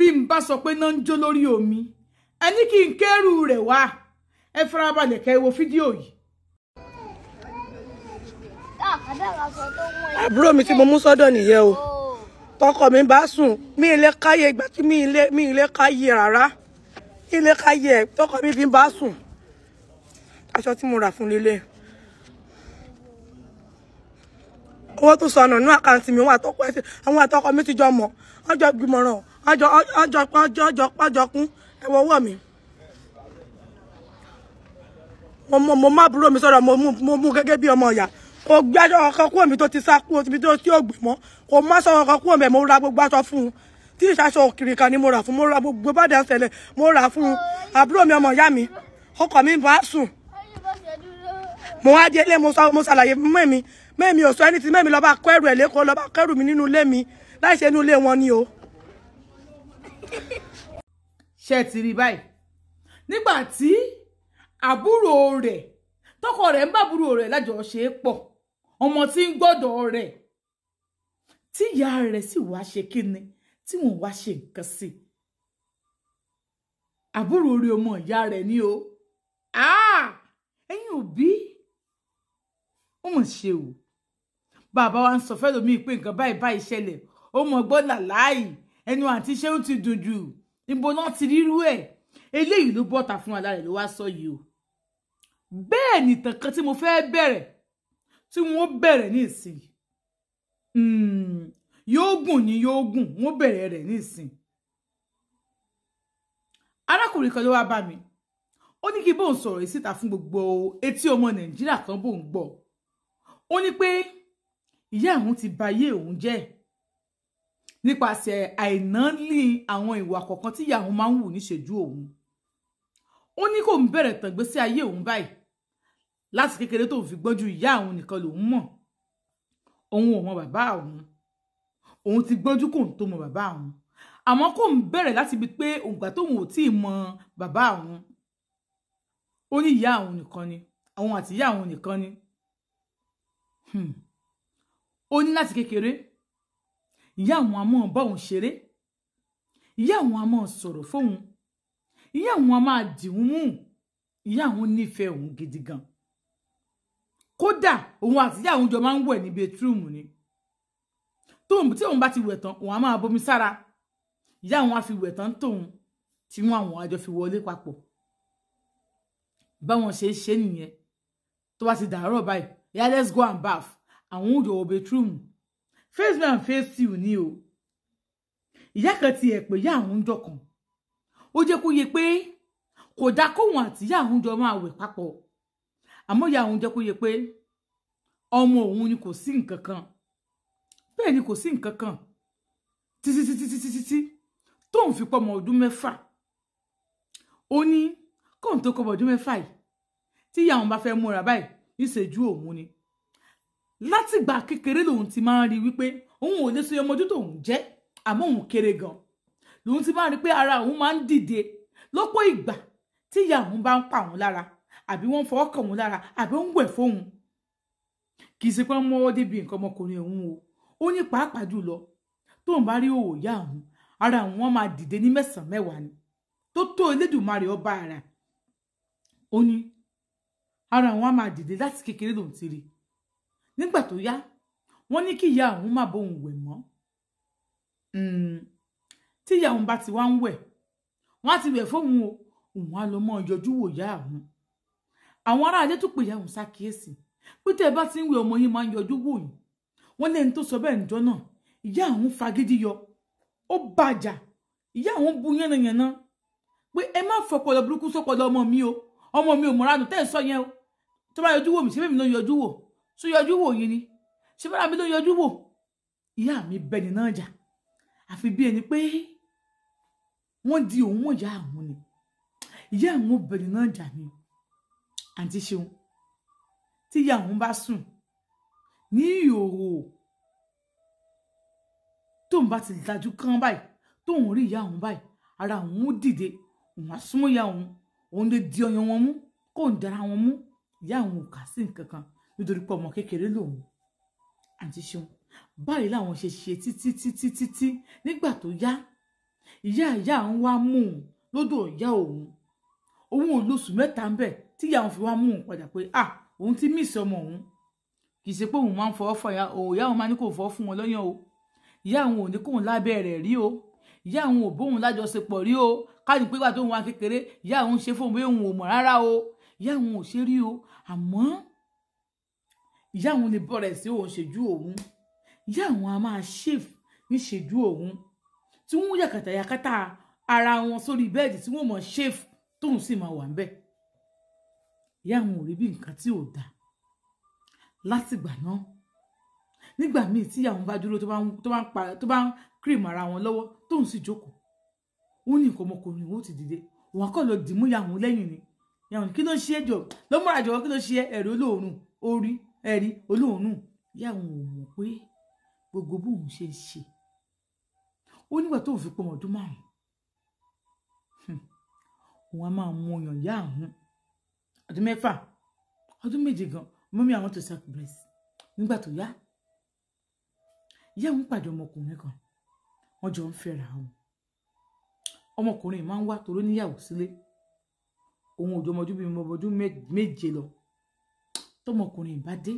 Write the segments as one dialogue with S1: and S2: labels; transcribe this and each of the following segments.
S1: bí n bá sọ pé náà ń jó lórí omi ẹni kí n kẹ́rù rẹ̀ wá ẹ farabalẹ̀ kẹ́ wo fídíò yìí.
S2: àbúrò mi tí mo mú sọ́dọ̀ nìyẹn o tọkọ mi bá sùn mi ilé káyé ìgbà tí mi ilé káyé rárá ilé káyé tọkọ mi fi bá sùn aṣọ tí mo rà fún lílé owó tó sọnù ní àkáǹtì mi àwọn àtọkọ mi ti jọ mọ ọjọ́ gbìmọ̀ràn ọjọ́ kún ẹwọ ọwọ́ mi mo má búrò mi sọ̀rọ̀ mo mú gẹ́gẹ́ bí ọmọ ìyá kò gbé aṣọ ọkọ kúrò mi tó ti sá kúrò tí ó gbé mọ́ kò má sọ ọkọ kúrò mi mo ra gbogbo aṣọ fún un tí ìṣaṣọ òkìrì kan ni mo rà fún mo ra gbogbo bá dẹ̀ ṣẹlẹ̀ mo rà fún un àbúrò mi ọmọ ìyá mi ọkọ mi bá sùn mo wá délé mo ṣàlàyé fún mẹ́mi ò sọ ẹni tí mẹ́mi lọ́ba kọ́ ẹrù ẹ̀ lẹ́kọ̀ọ́ lọ́ba kẹ́rù mi nínú ilé mi láì ṣe inú ilé wọn ni o.
S1: ṣe ti rí báyìí nígbà tí àbúrò rẹ̀ tọkọ rẹ̀ ń bá àbúrò rẹ̀ lájọṣe pọ̀ ọmọ tí ń gbọ́dọ̀ rẹ̀ tí ìyá rẹ̀ sì wá ṣe kíni tí wọ́n wá ṣe nǹkan sí àbúrò rẹ̀ ọmọ ìyá rẹ̀ ni o ẹ̀yin òbí ó mọ̀ ṣe o bàbá wa ń sọ fẹ́ lómi pé nǹkan báyìí ṣẹlẹ̀ ó mọ̀ gbọ́ làláì ẹnu àti iṣẹ́ ó ti dùn jù níbo náà ti rírú ẹ̀ eléyìí ló bọ́ta fún alárẹ̀ ló wá sọ yìí o bẹ́ẹ̀ nìtàn kan tí mo fẹ́ bẹ̀rẹ̀ tí wọ́n bẹ̀rẹ̀ ní ìsìn yóò gùn ní yóò gùn wọ́n bẹ̀rẹ̀ rẹ̀ ní ìsìn arákùnrin kan ló wá bá mi ó ní kí bóun sọ̀rọ̀ yìí síta fún gbogbo etí ọmọ Nàìjíríà kan bóun gbọ́ ó ní pé ìyá òun ti bayé òun jẹ́ nípasẹ̀ àìnáàlì àwọn ìwà kọ̀ọ̀kan tí ìyá òun máa ń wù níṣẹ́jú òun ó ní kò ń bẹ̀rẹ̀ tàn gbésí ayé òun báyìí láti kékeré tóun fi gbọ́njú ìyá òun nìkan lòun mọ̀ òun ò mọ bàbá òun ti gbọ́njú kò ń tó mọ bàbá òun àmọ́ kò ń bẹ̀rẹ̀ láti bi pé òǹgbà tóun ò tí ì mọ bàbá òun ó ní ìyá òun nìkan ni àwọn àti ìyá òun nìkan ni ó ní láti kékeré ìyá àwọn a máa bá òun ṣeré ìyá àwọn a máa sọ̀rọ̀ fóun ìyá àwọn a máa dìhun mú ìyá àwọn nífẹ̀ẹ́ òun gidi gan kódà òun àti ìyá àwọn jọ máa ń wẹ̀ ní bedroom ni tí òun bá ti wẹ̀ tán òun a máa bomi sára ìyá àwọn a fi wẹ̀ tán tóun tí wọn àwọn àjọ fi wọlé papọ̀ báwọn ṣe nìyẹn tó bá ti dàárọ̀ báyìí yeah, let's go and bath àwọn ò jọ bedroom face me and face you ni o ìyá kan ti ẹ̀ pé ìyá àwọn ń jọkàn ó jẹ́ kó yé pé kò dá kóhun àti ìyá àwọn jọ máa wẹ̀ papọ̀ àmọ́ ìyá àwọn jẹ́ kó yé pé ọmọ òun ni kò sí nǹkan kan bẹ́ẹ̀ ni kò sí nǹkan kan títí tóun fi pọ́mọ ọdún 6 ó ní kóun tó kọ́mọ ọdún 6 yìí tí ìyá àwọn bá fẹ́ múra báyìí ìṣẹ́jú òun ni látìgbà kékeré lòun ti máa ń rí wípé òun ò lè sọ ọmọdún tóun jẹ́ àmọ́ òun kéré gan lòun ti máa ń rí pé ara òun máa ń dìde lọ́pọ̀ ìgbà tí ìyá òun bá ń pa òun lára àbí wọ́n fọwọ́ kàn òun lára àbí ó ń wẹ̀ fóun kì í ṣe pé wọ́n mọ́wọ́ débi nǹkan ọmọkùnrin òun o ó ní pàápàá jùlọ tóun bá rí òwò ìyá òun ara òun máa dìde ní 9-10 ni tó Elédùmarè ọba ara ó ní ara òun á máa dìde láti kékeré lòun ti rí nígbà tó yá wọ́n ní kí ìyá òun má bóun wẹ̀ mọ́ tí ìyá òun bá ti wá ń wẹ̀ wọ́n á ti wẹ̀ fóun o òun á lọ mọ́ yọjú wò ìyá òun àwọn ará ilé tó pè ìyá òun ṣàkíyèsí pé tẹ́ ẹ bá ti ń wẹ̀ ọmọ yín máa ń yọjú wò yín wọ́n lẹ́ni tó sọ bẹ́ẹ̀ níjọ́ náà ìyá òun fagídí yọ ó bàjà ìyá òun bu yánnayànna pé ẹ má fọpọlọ burúkú sọpọlọ ọmọ mi ò mọ̀ránù tẹ́ ẹ sọ yẹn o tó bá yọjú wò mí ṣé bẹ́ẹ̀ mi ló yọjú wò so yọjú wò yín ni ṣé bára mi ló yọjú wò ìyá mi bẹni náà jà àfi bí ẹni pé wọ́n di òun mọ̀ ìyá àwọn ni ìyá àwọn bẹni náà jà ni àǹtí Ṣeun tí ìyá àwọn bá sùn ní ìhòòhò tóun bá ti dájú kán báyìí tóun rí ìyá àwọn báyìí ara àwọn ó dìde òun á súnmọ́ ìyá òun lè di ọyàn wọn mú kóun dára wọn mú ìyá àwọn ò kà sí nǹkan kan nítorí pé ọmọ kékeré lòun àǹtí Ṣeun báyìí làwọn ṣe títí nígbà tó yá ìyá òun wá mú un lọ́dọ̀ ìyá òun ò lóṣù mẹ́ta ń bẹ̀ tí ìyá òun fi wá mú un padà pé òun ti miss ọmọ òun kì í ṣe pé òun máa ń fọwọ́ fọ ìyá òun máa ní kó fọwọ́ fún wọn lọ́yàn o ìyá òun ò ní kóun lábẹ́ rẹ̀ rí o ìyá òun ò bóun lájọṣepọ̀ rí o káàdì pé gbà tó òun wá kékeré ìyá òun ṣe fóun bí òun ò mọ̀ rárá o ìyá òun ò ṣe rí o àmọ́ ìyá òun lè bọ̀rẹ̀ sí òun ṣèjú òun ìyá òun a máa ṣèf ní ṣèjú òun tí wọ́n yàkàtà ara wọn sórí bẹ́ẹ̀dì tí wọ́n mọ̀ ṣèf tóun sì máa wà ń bẹ̀ ìyá òun ò rí bí nǹkan tí ò dáa látìgbà náà nígbà míì tí àwọn bá dúró tó bá ń cream ara wọn lọ́wọ́ tóun sì jókòó ó ní nǹkan ọmọkùnrin òun ti dìde òun akọ́ lọ dìmú ìyàwó lẹ́yìn ni ìyàwó kí ló ṣe é jọ ló múra jọ̀wọ́ kí ló ṣe ẹ̀rí olóòórùn orí ẹ̀rí olóòórùn ìyàwó ò mọ̀ pé gbogbo bóun ṣe ń ṣe ó nígbà tóun fi pọmọ ọdún 5 òun á máa mú ọyàn ìyá àwọn ọdún 6 ọdún 7 gan mọ́mí àwọn tó suck breast nígbà tó yá ìyá òun pàdé ọmọkùnrin kan wọ́n jọ ń fẹ́ra wọn ọmọkùnrin máa ń wá toró níyàwó sílé òun ò jọmọdún bíi ọmọdún 7 lọ tọmọkùnrin bá dé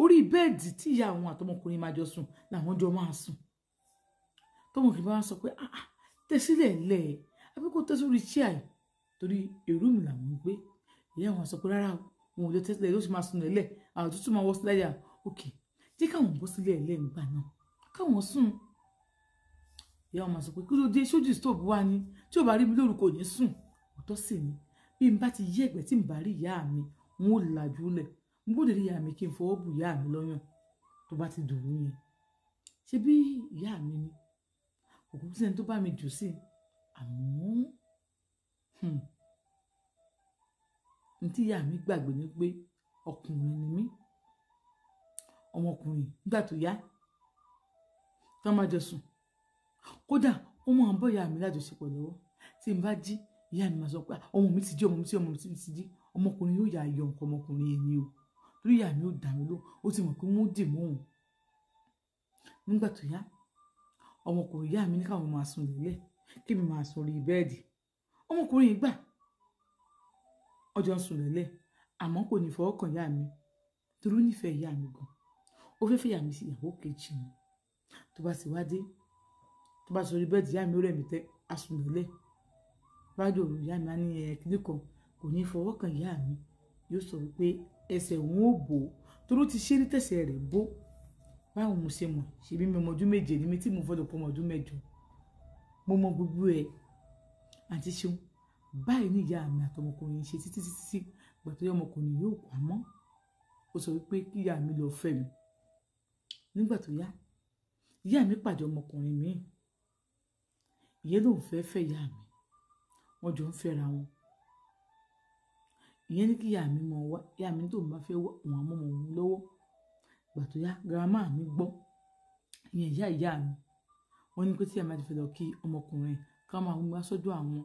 S1: orí bẹ́ẹ̀dì tí ìyá àwọn àtọmọkùnrin máa jọ sùn làwọn jọ máa sùn tọmọkùnrin bá wá sọ pé tẹsílẹ̀ lẹ̀ àbí kò tẹ́ sórí chair torí èrú mi làwọn ń gbé ìyá àwọn sọ pé rárá òun ò lè tẹ́sílẹ̀ yóò sì máa sùn lẹ́lẹ̀ àwọn tútù máa wọ́ sílẹ̀ yà òkè jẹ́ káwọn bọ́ sílẹ̀ lẹ́ǹgbà náà káwọn sùn ìyá wọn máa sọ pé kí ló dé sójú stove wá ní tí ò bá rí mi lóru kò ní sùn òótọ́ sì ni bí n bá ti yí ẹ̀gbẹ́ tí n bá rí ìyá mi n ó làjú lẹ̀ n gbọ́dọ̀ rí ìyá mi kí n fọwọ́ bù ìyá mi lọ́yàn tó bá ti dòwú yẹn ṣé bí ìyá mi ni òkú sẹ́ni tó bá mi jù sí àmọ́ n tí ìyá mi gbàgbé ni pé ọkùnrin ni mí ọmọkùnrin nígbà tó yá tó máa jọ sùn kódà ó máa ń bọ́ ìyá mi lájọṣepọ̀ lọ́wọ́ tí n bá jí ìyá mi máa sọ pé ọmọ mi ti jí ọmọ mi ti jí ọmọkùnrin yóò yà yọ nǹkan ọmọkùnrin yẹn ni o torí ìyá mi ò dà mí ló ó ti mọ̀ pé wọ́n dì mọ́ òun nígbà tó yá ọmọkùnrin ìyá mi ní káwọn máa sùn lélẹ̀ kí mi máa sùn orí bẹ́ẹ̀dì ọmọkùnrin yìí gbà ọjọ́ ń sùn lélẹ̀ àmọ́ kò ní fọwọ́ kàn ìyá mi torí ó nífẹ̀ẹ́ ìyá mi gan ó fẹ́ fẹ́ ìyá mi sí ìyàwó kejì mi tó bá sì wá dé tó bá sọ orí bẹ́ẹ̀dì ìyá mi ó rẹ̀ mí tẹ́ a sùn lélẹ̀ rájò òru ìyá mi á ní kíní kan kò ní fọwọ́ kàn ìyá mi yóò sọ wípé ẹsẹ̀ òun ò bò torí ó ti ṣe rí tẹ̀sẹ̀ rẹ̀ bó báwo mo ṣe mọ̀ ṣe bí mi ọmọ ọdún 7 ni mi tí mo fọdọ̀ pọ̀ ọmọ ọdún 8 mo mọ gbogbo ẹ̀ àti ṣeun báyìí ní ìyá mi àtọmọkùnrin ṣe títí gbà tó yẹ ọmọkùnrin yóò pa mọ́ ó sọ wípé kí ìyá mi lọ fẹ́ mi nígbà tó yá ìyá mi pàdé ọmọkùnrin míì ìyẹn lòun fẹ́ fẹ́ ìyá mi wọ́n jọ ń fẹ́ra wọn ìyẹn ní kí ìyá mi mọ̀ wá ìyá mi tó máa fẹ́ wọn àmọ́ mọ̀ wọn lọ́wọ́ gbà tó yá girama mi gbọ́ ìyẹn ìyá mi wọ́n ní pé tí ìyá mi ti fẹ́ lọ kí ọmọkùnrin ká máa wá sọ́dọ̀ àwọn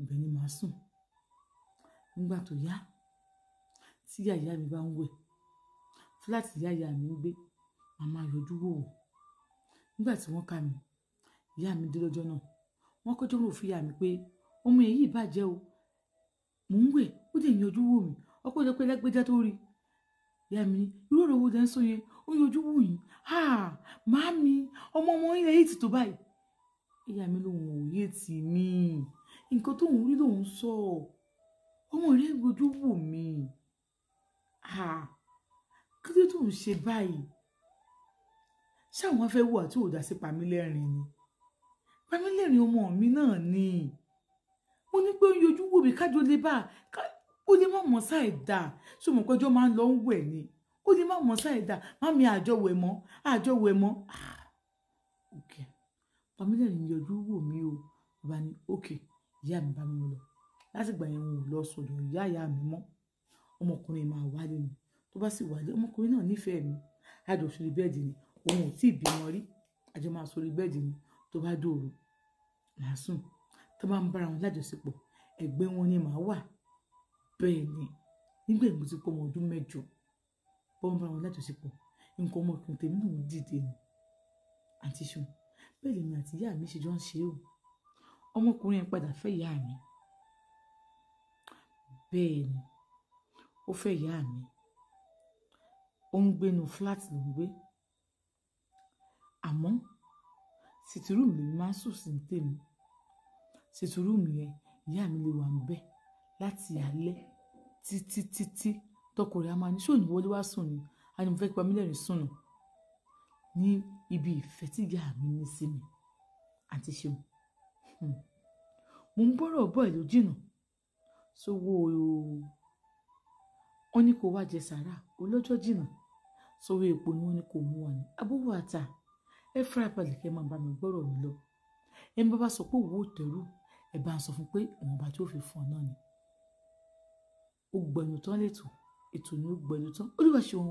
S1: ibẹ̀ ni màá sùn nígbà tó yá tí ìyá mi bá ń wẹ̀ fúláàtì ìyá mi ń gbé màmá yọjú wò wọ́n nígbà tí wọ́n ká mi ìyá mi dé lọ́jọ́ náà wọ́n kọjọ́ rò fún ìyá mi pé ọmọ èyí bàjẹ́ o mò ń wẹ̀ ó dẹ̀ yọjú wò mí ọpọlọpọ ẹlẹ́gbẹ́já tó rí ìyá mi ní irú ọ̀rọ̀ wo dẹ́ ń sọ yẹn ó yọjú wò yín màámi ọmọ ilẹ̀ yìí ti tó báyìí ìyá mi lòun ò yé tì mí nǹkan tóun rí lòun sọ ọmọ rẹ̀ gbójú wò mí kí ló tóun ṣe báyìí ṣáwọn afẹ́ wò àti òdà sí Pamílẹ́rìn ni Pamílẹ́rìn ọmọ mi náà ni mo ní pé ó yọjú wò mí kájọ lè bá ó lè má mọ̀ ṣáìdá ṣùgbọ́n pẹ́jọ́ máa ń lọ ń wẹ̀ ni ó lè má mọ̀ ṣáìdá mami àjọwẹ̀ mọ́ okay Pamílẹ́rìn yọjú wò mí o bàbá ní okay ìyá mi bá mi lọ láti gbà yẹn wọn ò lọ sọ́dọ̀ ìyá mi mọ́ ọmọkùnrin máa wálé mi tó bá sì wálé ọmọkùnrin náà nífẹ̀ẹ́ mi àjọ sórí bẹ́ẹ̀dì ni òun ò tí ì bímọ rí àjọ máa sórí bẹ́ẹ̀dì ni tó bá dòru màá sùn tó bá ń bára wọn lájọṣepọ̀ ẹ̀gbẹ́ wọn ni màá wà bẹ́ẹ̀ ni nígbà tí mo ti pọ̀ ọmọ ọdún 8 bọ́ ń bára wọn lájọṣepọ̀ nǹkan ọmọkùnrin tèmi náà dìde ni àti ṣùn bẹ́ẹ̀ lèmi àti ìyá mi ṣe jọ ń ṣe o ọmọkùnrin yẹn padà fẹ́ ìyá mi bẹ́ẹ̀ ni ó fẹ́ ìyá mi ó ń gbénu flat ló ń gbé àmọ́ sìtìrúùmù lèmi máa ń sùn sí tèmi sìtìrúùmù yẹn ìyá mi lè wà ń bẹ̀ láti alẹ́ títí tọkùnrin a máa ní ṣòní wọlé wá sùn ni a ní mo fẹ́ pa mílíọ̀nù sùn nù ní ibi ìfẹ́ tí ìyá mi ní sí mi àti ṣeun mo ń bọ́rọ̀ bọ́ ìlú jìnnà sówó wọn ní kó wá jẹ sàrà olọ́jọ́ jìnnà sówó epo ni wọ́n ní kó mú wa ní abúwò àtà ẹ fara balẹ̀ kẹ́ máa bá mi gbọ́rọ̀ mi lọ ẹ bá sọ pé òwò tẹ̀rù ẹ bá ń sọ fún pé òun bá tó fi fún ọ náà ni ó gbẹ̀yìn tán lẹ́tọ̀ ètò ni ó gbẹ̀yìn tán olúwa ṣeun